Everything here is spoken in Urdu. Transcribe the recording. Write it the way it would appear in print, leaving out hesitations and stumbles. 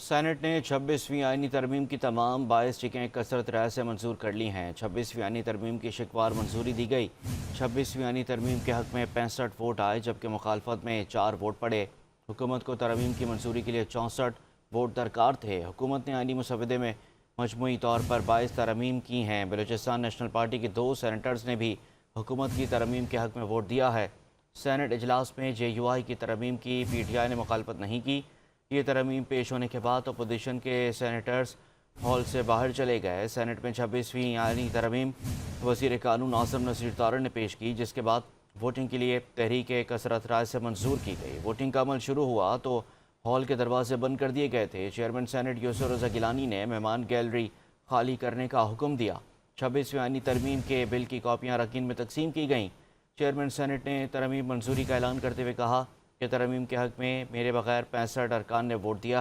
سینٹ نے 26ویں آئینی ترمیم کی تمام 22 چیکیں کثرت رائے سے منظور کر لی ہیں۔ 26ویں آئینی ترمیم کی شکوار منظوری دی گئی۔ 26ویں آئینی ترمیم کے حق میں 65 ووٹ آئے جبکہ مخالفت میں 4 ووٹ پڑے۔ حکومت کو ترمیم کی منظوری کے لیے 64 ووٹ درکار تھے۔ حکومت نے آئینی مسودے میں مجموعی طور پر 22 ترامیم کی ہیں۔ بلوچستان نیشنل پارٹی کے 2 سینیٹرز نے بھی حکومت کی ترمیم کے حق میں ووٹ دیا ہے۔ سینٹ اجلاس میں JUI کی ترمیم کی PTI نے مخالفت نہیں کی۔ یہ ترمیم پیش ہونے کے بعد اپوزیشن کے سینیٹرز ہال سے باہر چلے گئے۔ سینٹ میں 26ویں آئینی ترمیم وزیر قانون ناظم نصیر طارڑ نے پیش کی، جس کے بعد ووٹنگ کے لیے تحریک کثرت رائے سے منظور کی گئی۔ ووٹنگ کا عمل شروع ہوا تو ہال کے دروازے بند کر دیے گئے تھے۔ چیئرمین سینٹ یوسف رضا گیلانی نے مہمان گیلری خالی کرنے کا حکم دیا۔ 26ویں آئینی ترمیم کے بل کی کاپیاں اراکین میں تقسیم کی گئیں۔ چیئرمین سینٹ نے ترمیم منظوری کا اعلان کرتے ہوئے کہا کہ ترمیم کے حق میں میرے بغیر 65 ارکان نے ووٹ دیا ہے۔